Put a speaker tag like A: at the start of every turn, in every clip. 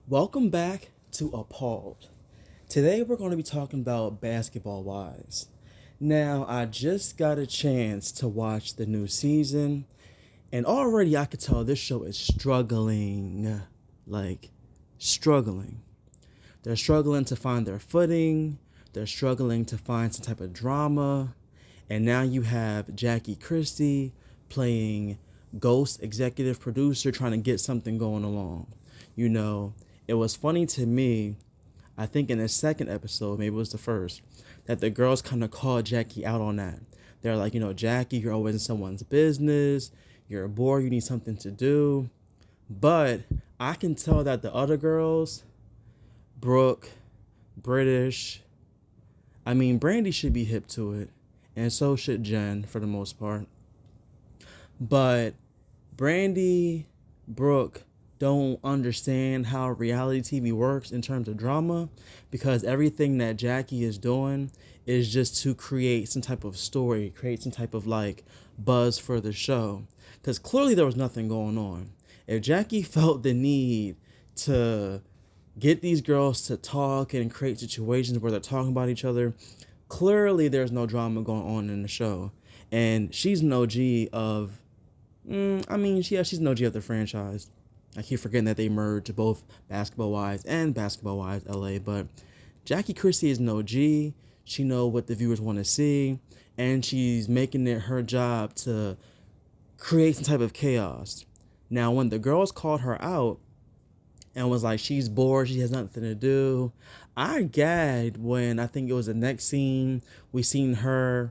A: Welcome back to Appalled. Today we're going to be talking about Basketball Wives. Now, I just got a chance to watch the new season, and already I could tell this show is struggling. Like, struggling. They're struggling to find their footing, they're struggling to find some type of drama, and now you have Jackie Christie playing ghost executive producer trying to get something going along. You know, it was funny to me, I think in the second episode, maybe it was the first, that the girls kind of called Jackie out on that. They're like, Jackie, you're always in someone's business. You're bored. You need something to do. But I can tell that the other girls, Brooke, British, Brandy should be hip to it. And so should Jen for the most part. But Brandy, Brooke, don't understand how reality TV works in terms of drama, because everything that Jackie is doing is just to create some type of story, create some type of buzz for the show. Because clearly there was nothing going on. If Jackie felt the need to get these girls to talk and create situations where they're talking about each other, clearly there's no drama going on in the show. And she's an OG of, she's an OG of the franchise. I keep forgetting that they merged both Basketball Wives and Basketball Wives LA, but Jackie Christie is an OG. She knows what the viewers want to see, and she's making it her job to create some type of chaos. Now, when the girls called her out and was like, she's bored, she has nothing to do, I gagged when I think it was the next scene. We seen her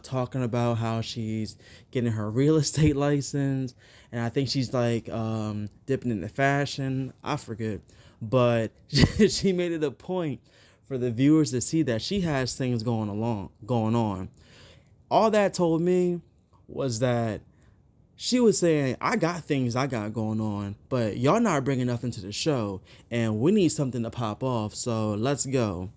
A: talking about how she's getting her real estate license, and I think she's dipping into fashion. I forget, but she made it a point for the viewers to see that she has things going on. All that told me was that she was saying, I got things I got going on, but y'all not bringing nothing to the show, and we need something to pop off, so let's go.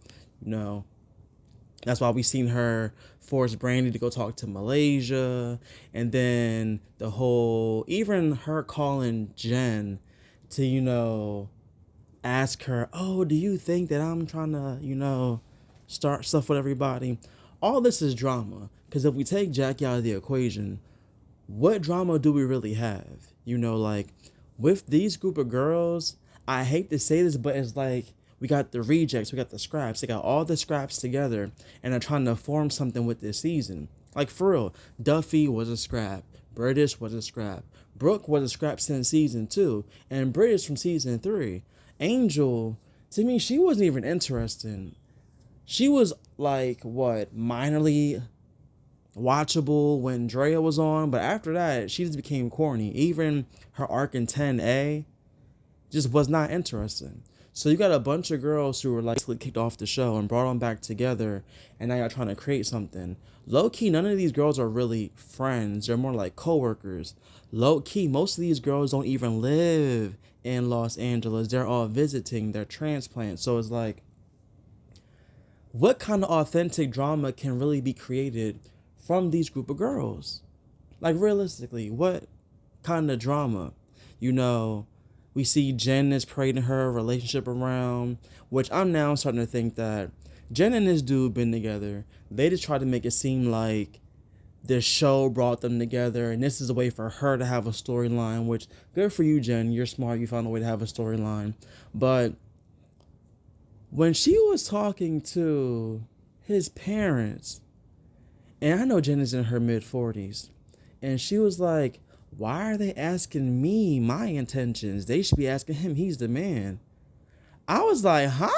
A: That's why we seen her force Brandy to go talk to Malaysia, and then even her calling Jen to, ask her, oh, do you think that I'm trying to, start stuff with everybody? All this is drama, because if we take Jackie out of the equation, what drama do we really have? With these group of girls, I hate to say this, but it's like we got the rejects, we got the scraps. They got all the scraps together and are trying to form something with this season. Like, for real, Duffy was a scrap. British was a scrap. Brooke was a scrap since season 2. And British from season 3. Angel, to me, she wasn't even interesting. She was minorly watchable when Drea was on, but after that she just became corny. Even her arc in 10A just was not interesting. So you got a bunch of girls who were basically kicked off the show and brought them back together, and now you're trying to create something. Low key, none of these girls are really friends. They're more like co-workers. Low key, most of these girls don't even live in Los Angeles. They're all visiting. They're transplants. So it's like, what kind of authentic drama can really be created from these group of girls? Realistically, what kind of drama? We see Jen is parading her relationship around, which I'm now starting to think that Jen and this dude been together. They just try to make it seem like this show brought them together, and this is a way for her to have a storyline, which, good for you, Jen. You're smart. You found a way to have a storyline. But when she was talking to his parents, and I know Jen is in her mid-40s, and she was like, why are they asking me my intentions? They should be asking him. He's the man. I was like, huh?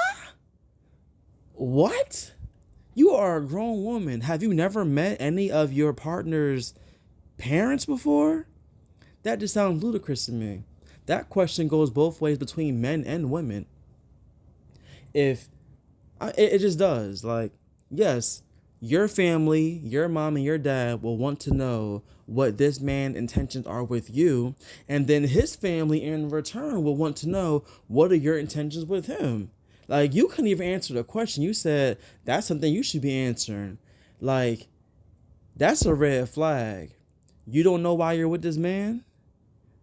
A: What? You are a grown woman. Have you never met any of your partner's parents before? That just sounds ludicrous to me. That question goes both ways between men and women. It just does. Yes, your family, your mom and your dad will want to know what this man's intentions are with you, and then his family in return will want to know what are your intentions with him. You couldn't even answer the question. You said that's something you should be answering. That's a red flag. You don't know why you're with this man?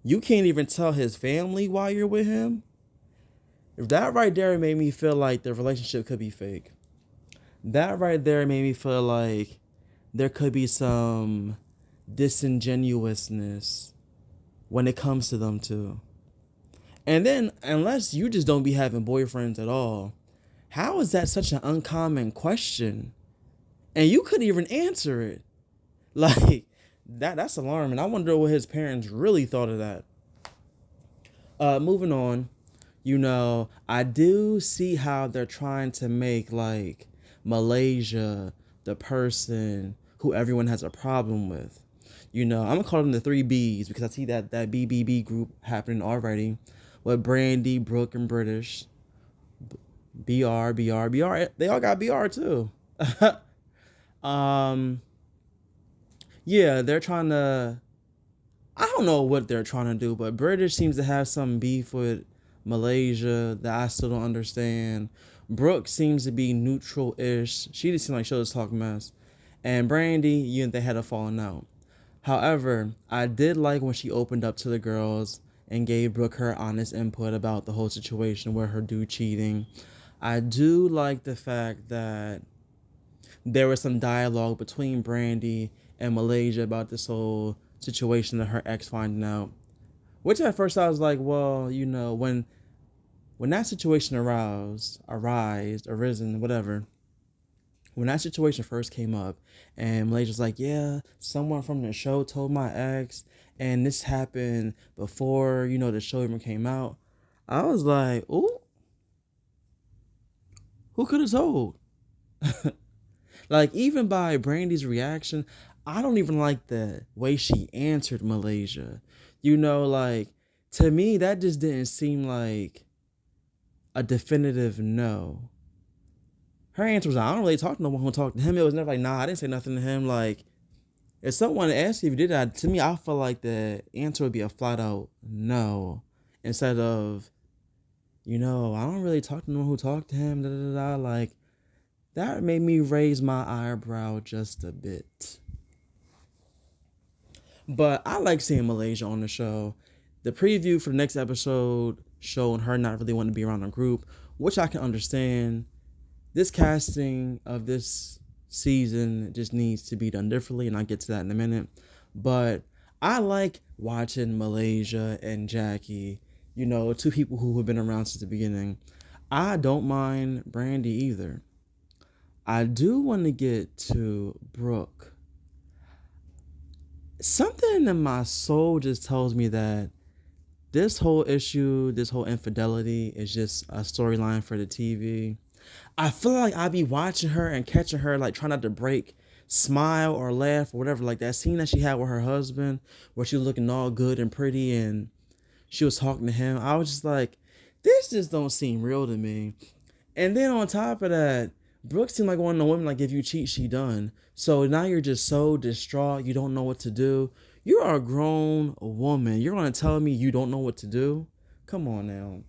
A: You can't even tell his family why you're with him? That right there made me feel like the relationship could be fake. That right there made me feel like there could be some disingenuousness when it comes to them too. And then, unless you just don't be having boyfriends at all, how is that such an uncommon question? And you couldn't even answer it. Like, that's alarming. I wonder what his parents really thought of that. Moving on, I do see how they're trying to make like Malaysia the person who everyone has a problem with. I'm gonna call them the three B's because I see that BBB group happening already with Brandy, Brooke, and British. BR. They all got BR too. Yeah, they're trying to. I don't know what they're trying to do, but British seems to have some beef with Malaysia that I still don't understand. Brooke seems to be neutral-ish. She just seems like she'll just talk mess. And Brandy, they had a falling out. However, I did like when she opened up to the girls and gave Brooke her honest input about the whole situation with her dude cheating. I do like the fact that there was some dialogue between Brandy and Malaysia about this whole situation of her ex finding out. Which at first I was like, well, when that situation arisen, whatever. When that situation first came up and Malaysia's like, yeah, someone from the show told my ex and this happened before, the show even came out. I was like, ooh, who could have told? Like, even by Brandy's reaction, I don't even like the way she answered Malaysia. Like, to me, that just didn't seem like a definitive no. Her answer was, I don't really talk to no one who talked to him. It was never like, nah, I didn't say nothing to him. Like, if someone asked you if you did that, to me, I feel like the answer would be a flat out no. Instead of, I don't really talk to no one who talked to him, Like, that made me raise my eyebrow just a bit. But I like seeing Malaysia on the show. The preview for the next episode showed her not really wanting to be around a group, which I can understand. This casting of this season just needs to be done differently, and I'll get to that in a minute. But I like watching Malaysia and Jackie, two people who have been around since the beginning. I don't mind Brandy either. I do want to get to Brooke. Something in my soul just tells me that this whole issue, this whole infidelity is just a storyline for the TV. I feel like I be watching her and catching her like trying not to break, smile or laugh or whatever. Like that scene that she had with her husband where she was looking all good and pretty and she was talking to him. I was just like, this just don't seem real to me. And then on top of that, Brooke seemed like one of the women, like, if you cheat, she done. So now you're just so distraught. You don't know what to do. You're a grown woman. You're going to tell me you don't know what to do? Come on now.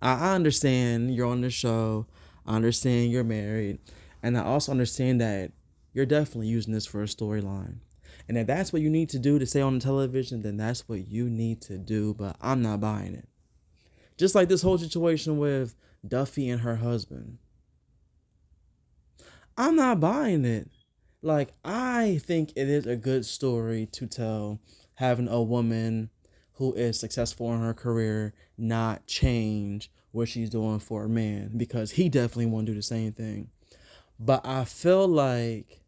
A: I understand you're on the show. I understand you're married. And I also understand that you're definitely using this for a storyline. And if that's what you need to do to stay on the television, then that's what you need to do. But I'm not buying it. Just like this whole situation with Duffy and her husband. I'm not buying it. Like, I think it is a good story to tell, having a woman who is successful in her career not change what she's doing for a man, because he definitely won't do the same thing. But I feel like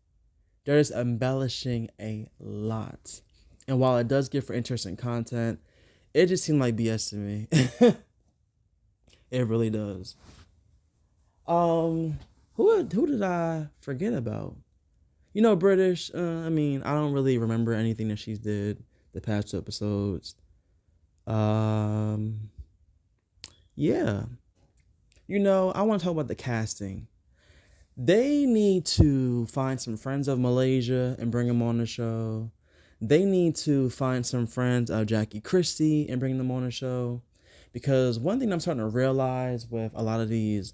A: there's embellishing a lot. And while it does give for interesting content, it just seemed like BS to me. It really does. Who did I forget about? British. I don't really remember anything that she's did the past 2 episodes. Yeah. I want to talk about the casting. They need to find some friends of Malaysia and bring them on the show. They need to find some friends of Jackie Christie and bring them on the show. Because one thing I'm starting to realize with a lot of these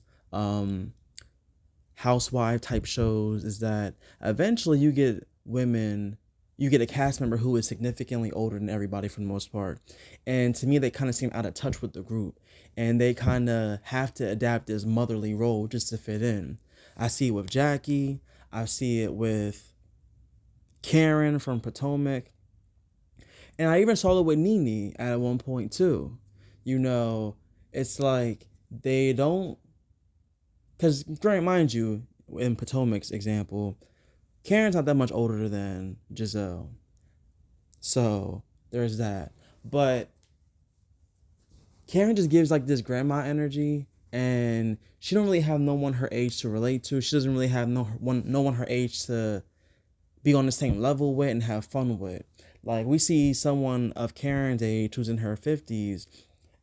A: housewife type shows is that eventually you get a cast member who is significantly older than everybody for the most part. And to me, they kind of seem out of touch with the group. and they kind of have to adapt this motherly role just to fit in. I see it with Jackie. I see it with Karen from Potomac. And I even saw it with Nene at one point too. You know, it's like they don't, because grant mind you, in Potomac's example, Karen's not that much older than Giselle. So there's that. But Karen just gives like this grandma energy, and she don't really have no one her age to relate to. She doesn't really have no one her age to be on the same level with and have fun with. Like we see someone of Karen's age who's in her 50s,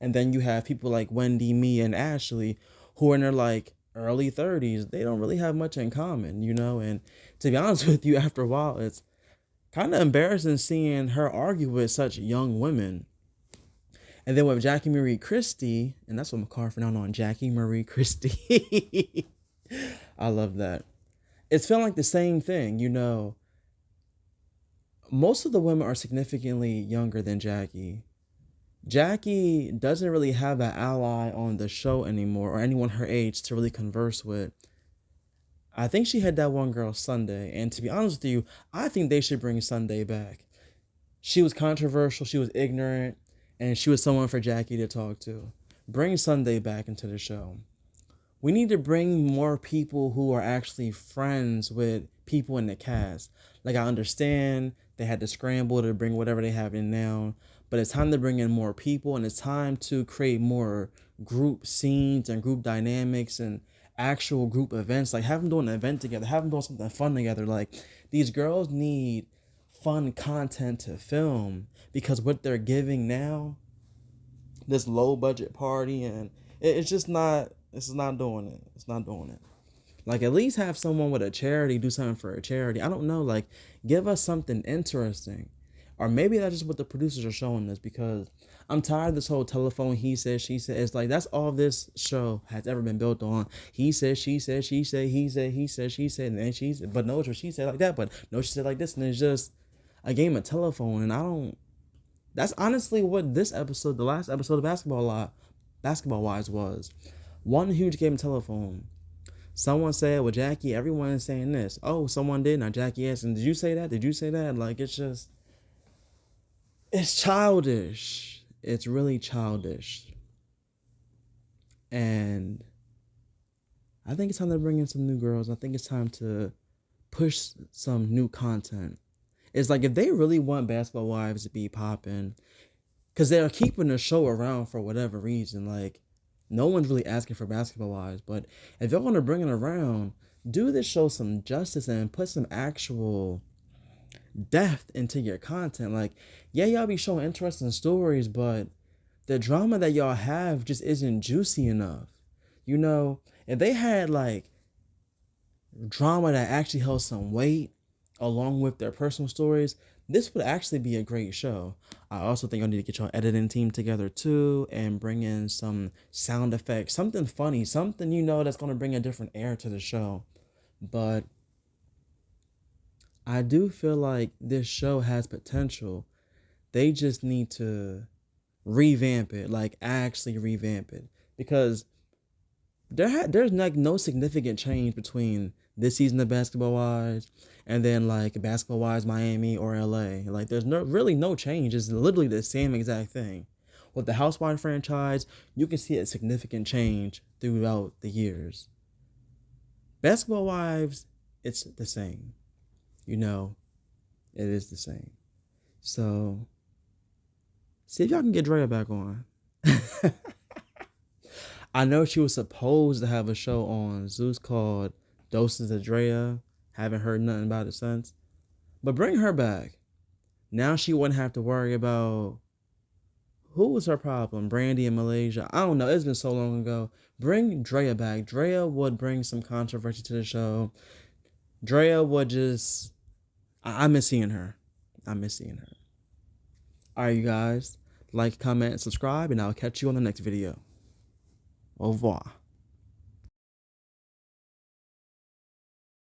A: and then you have people like Wendy, me, and Ashley who are in their like early 30s. They don't really have much in common, you know? And to be honest with you, after a while, it's kind of embarrassing seeing her argue with such young women. And then with Jackie Marie Christie, and that's what I'm carving out on, Jackie Marie Christie. I love that. It's feeling like the same thing, you know. Most of the women are significantly younger than Jackie. Jackie doesn't really have an ally on the show anymore, or anyone her age to really converse with. I think she had that one girl, Sunday, and to be honest with you, I think they should bring Sunday back. She was controversial, she was ignorant, and she was someone for Jackie to talk to. Bring Sunday back into the show. We need to bring more people who are actually friends with people in the cast. Like, I understand they had to scramble to bring whatever they have in now, but it's time to bring in more people, and it's time to create more group scenes and group dynamics and actual group events. Like, have them doing an event together, have them doing something fun together. Like, these girls need fun content to film, because what they're giving now, this low budget party, and it's just not, it's not doing it. It's not doing it. Like, at least have someone with a charity do something for a charity. I don't know, like, give us something interesting. Or maybe that's just what the producers are showing us, because I'm tired of this whole telephone he said, she said. It's like, that's all this show has ever been built on. He said, she said, she said, he said, he said, she said, and then she said, but no, it's what she said like that, but no, she said like this, and it's just a game of telephone. And I don't, that's honestly what this episode, the last episode of Basketball Wives was. One huge game of telephone. Someone said, well, Jackie, everyone is saying this. Oh, someone did. Now Jackie asked, and did you say that? Did you say that? Like, it's just, it's childish. It's really childish. And I think it's time to bring in some new girls. I think it's time to push some new content. It's like, if they really want Basketball Wives to be popping, because they're keeping the show around for whatever reason, like, no one's really asking for Basketball Wives, but if y'all want to bring it around, do this show some justice and put some actual depth into your content. Like, yeah, y'all be showing interesting stories, but the drama that y'all have just isn't juicy enough. You know, if they had like drama that actually held some weight along with their personal stories, this would actually be a great show. I also think I need to get your editing team together too and bring in some sound effects, something funny, something, you know, that's going to bring a different air to the show. But I do feel like this show has potential. They just need to revamp it, like actually revamp it, because there's like no significant change between this season of Basketball Wives and then like Basketball Wives Miami or LA. Like, there's really no change. It's literally the same exact thing. With the Housewives franchise, you can see a significant change throughout the years. Basketball Wives, it's the same. You know, it is the same. So, see if y'all can get Drea back on. I know she was supposed to have a show on Zeus called Doses of Drea. Haven't heard nothing about it since. But bring her back. Now she wouldn't have to worry about who was her problem, Brandy in Malaysia. I don't know. It's been so long ago. Bring Drea back. Drea would bring some controversy to the show. Drea would just, I miss seeing her. I miss seeing her. All right, you guys. Like, comment, and subscribe, and I'll catch you on the next video. Au revoir.